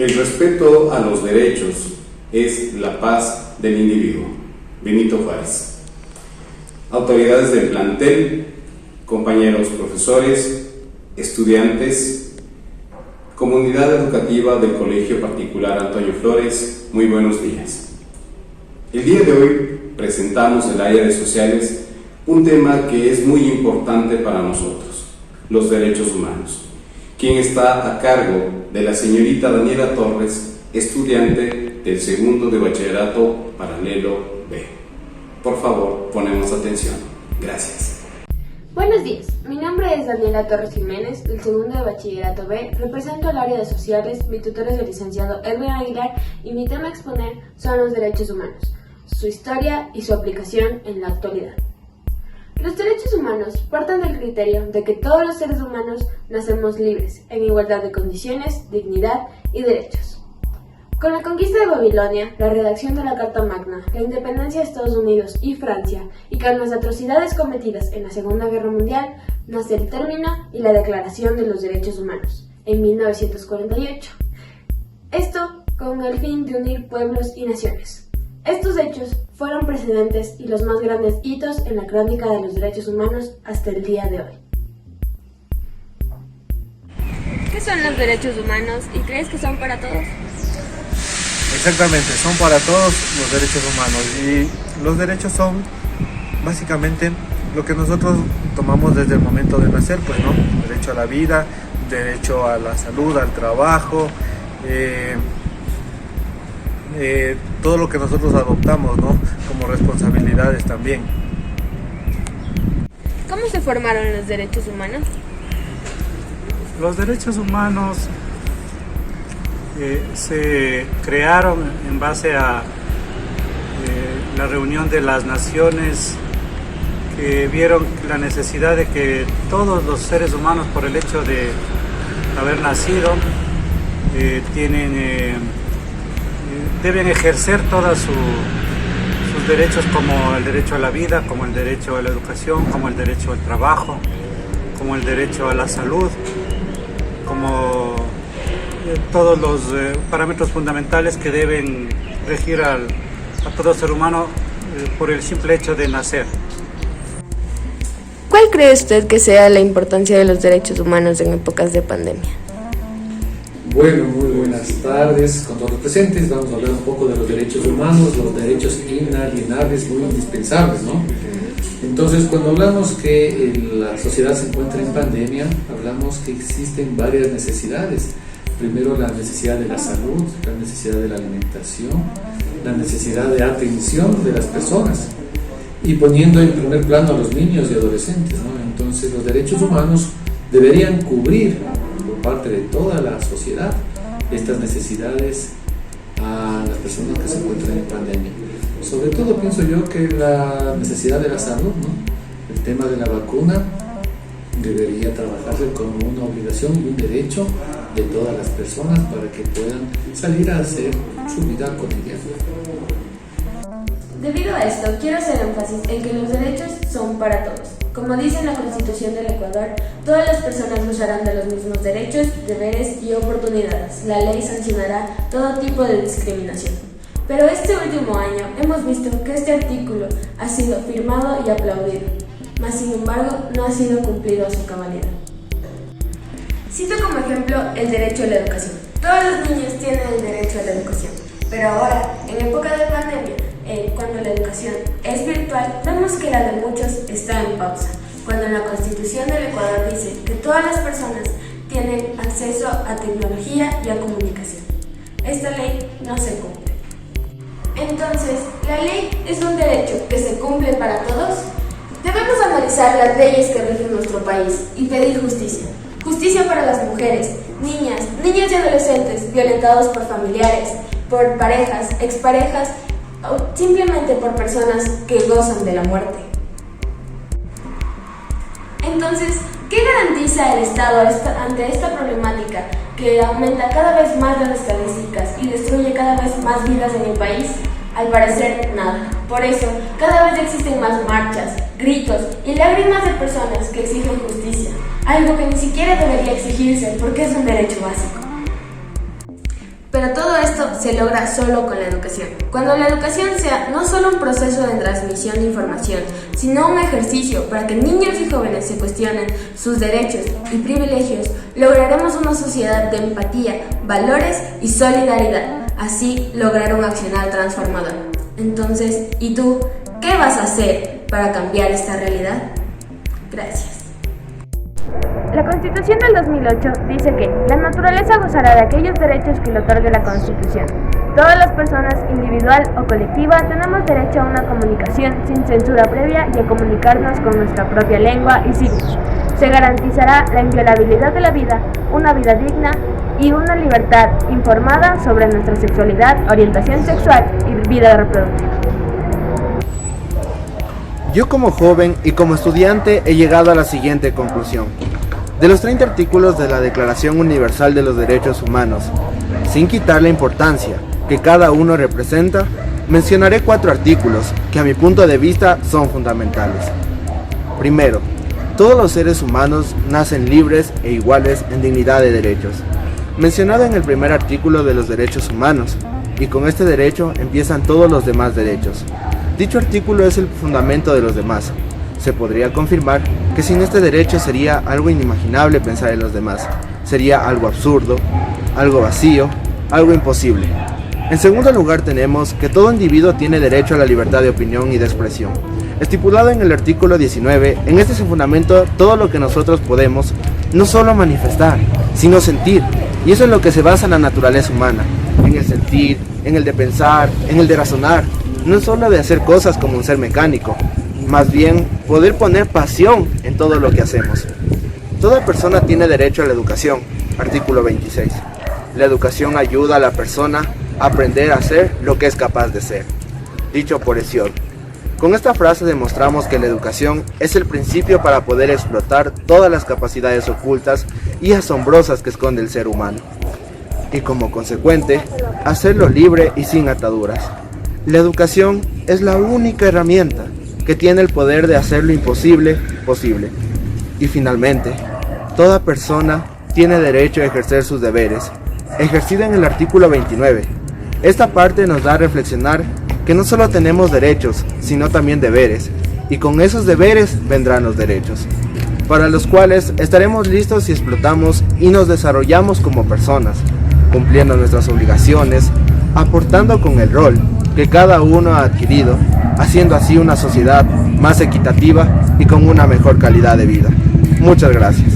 El respeto a los derechos es la paz del individuo. Benito Juárez. Autoridades del plantel, compañeros profesores, estudiantes, comunidad educativa del Colegio Particular Antonio Flores, muy buenos días. El día de hoy presentamos el área de sociales un tema que es muy importante para nosotros, los derechos humanos. Quien está a cargo de la señorita Daniela Torres, estudiante del segundo de bachillerato paralelo B. Por favor, ponemos atención. Gracias. Buenos días, mi nombre es Daniela Torres Jiménez, del segundo de bachillerato B, represento el área de sociales, mi tutor es el licenciado Edwin Aguilar y mi tema a exponer son los derechos humanos, su historia y su aplicación en la actualidad. Los derechos humanos parten del criterio de que todos los seres humanos nacemos libres, en igualdad de condiciones, dignidad y derechos. Con la conquista de Babilonia, la redacción de la Carta Magna, la independencia de Estados Unidos y Francia, y con las atrocidades cometidas en la Segunda Guerra Mundial, nace el término y la Declaración de los Derechos Humanos, en 1948. Esto con el fin de unir pueblos y naciones. Estos hechos fueron precedentes y los más grandes hitos en la crónica de los derechos humanos hasta el día de hoy. ¿Qué son los derechos humanos y crees que son para todos? Exactamente, son para todos los derechos humanos y los derechos son básicamente lo que nosotros tomamos desde el momento de nacer, pues no, derecho a la vida, derecho a la salud, al trabajo, todo lo que nosotros adoptamos, ¿no? Como responsabilidades también. ¿Cómo se formaron los derechos humanos? Los derechos humanos se crearon en base a la reunión de las naciones que vieron la necesidad de que todos los seres humanos, por el hecho de haber nacido, deben ejercer todos sus derechos, como el derecho a la vida, como el derecho a la educación, como el derecho al trabajo, como el derecho a la salud, como todos los parámetros fundamentales que deben regir a todo ser humano por el simple hecho de nacer. ¿Cuál cree usted que sea la importancia de los derechos humanos en épocas de pandemia? Bueno, muy buenas tardes con todos los presentes. Vamos a hablar un poco de los derechos humanos, los derechos inalienables, muy indispensables, ¿no? Entonces, cuando hablamos que la sociedad se encuentra en pandemia, hablamos que existen varias necesidades. Primero, la necesidad de la salud, la necesidad de la alimentación, la necesidad de atención de las personas y poniendo en primer plano a los niños y adolescentes, ¿no? Entonces, los derechos humanos deberían cubrir por parte de toda la sociedad estas necesidades a las personas que se encuentran en pandemia. Sobre todo pienso yo que la necesidad de la salud, ¿no? El tema de la vacuna debería trabajarse como una obligación y un derecho de todas las personas para que puedan salir a hacer su vida cotidiana. Debido a esto, quiero hacer énfasis en que los derechos son para todos. Como dice en la Constitución del Ecuador, todas las personas gozarán de los mismos derechos, deberes y oportunidades. La ley sancionará todo tipo de discriminación. Pero este último año hemos visto que este artículo ha sido firmado y aplaudido, mas sin embargo no ha sido cumplido a su cabalidad. Cito como ejemplo el derecho a la educación. Todos los niños tienen el derecho a la educación, pero ahora, en época de pandemia, cuando la educación es virtual, vemos que la de muchos está en pausa, cuando en la Constitución del Ecuador dice que todas las personas tienen acceso a tecnología y a comunicación. Esta ley no se cumple. Entonces, ¿la ley es un derecho que se cumple para todos? Debemos analizar las leyes que rigen nuestro país y pedir justicia. Justicia para las mujeres, niñas y adolescentes violentados por familiares, por parejas, exparejas o simplemente por personas que gozan de la muerte. Entonces, ¿qué garantiza el Estado ante esta problemática que aumenta cada vez más las estadísticas y destruye cada vez más vidas en el país? Al parecer, nada. Por eso, cada vez existen más marchas, gritos y lágrimas de personas que exigen justicia, algo que ni siquiera debería exigirse porque es un derecho básico. Pero todo esto se logra solo con la educación. Cuando la educación sea no solo un proceso de transmisión de información, sino un ejercicio para que niños y jóvenes se cuestionen sus derechos y privilegios, lograremos una sociedad de empatía, valores y solidaridad. Así lograr un accionar transformador. Entonces, ¿y tú qué vas a hacer para cambiar esta realidad? Gracias. La Constitución del 2008 dice que la naturaleza gozará de aquellos derechos que le otorgue la Constitución. Todas las personas, individual o colectiva, tenemos derecho a una comunicación sin censura previa y a comunicarnos con nuestra propia lengua y signos. Se garantizará la inviolabilidad de la vida, una vida digna y una libertad informada sobre nuestra sexualidad, orientación sexual y vida reproductiva. Yo como joven y como estudiante he llegado a la siguiente conclusión. De los 30 artículos de la Declaración Universal de los Derechos Humanos, sin quitar la importancia que cada uno representa, mencionaré 4 artículos que a mi punto de vista son fundamentales. Primero, todos los seres humanos nacen libres e iguales en dignidad de derechos, mencionado en el primer artículo de los derechos humanos, y con este derecho empiezan todos los demás derechos. Dicho artículo es el fundamento de los demás. Se podría confirmar que sin este derecho sería algo inimaginable pensar en los demás. Sería algo absurdo, algo vacío, algo imposible. En segundo lugar tenemos que todo individuo tiene derecho a la libertad de opinión y de expresión. Estipulado en el artículo 19, en este se fundamenta todo lo que nosotros podemos no solo manifestar, sino sentir. Y eso es lo que se basa en la naturaleza humana, en el sentir, en el de pensar, en el de razonar. No es solo de hacer cosas como un ser mecánico, más bien poder poner pasión en todo lo que hacemos. Toda persona tiene derecho a la educación, artículo 26. La educación ayuda a la persona a aprender a ser lo que es capaz de ser, dicho por Hesiod. Con esta frase demostramos que la educación es el principio para poder explotar todas las capacidades ocultas y asombrosas que esconde el ser humano, y como consecuente, hacerlo libre y sin ataduras. La educación es la única herramienta que tiene el poder de hacer lo imposible posible. Y finalmente, toda persona tiene derecho a ejercer sus deberes, ejercida en el artículo 29. Esta parte nos da a reflexionar que no solo tenemos derechos, sino también deberes, y con esos deberes vendrán los derechos, para los cuales estaremos listos si explotamos y nos desarrollamos como personas, cumpliendo nuestras obligaciones, aportando con el rol que cada uno ha adquirido, haciendo así una sociedad más equitativa y con una mejor calidad de vida. Muchas gracias.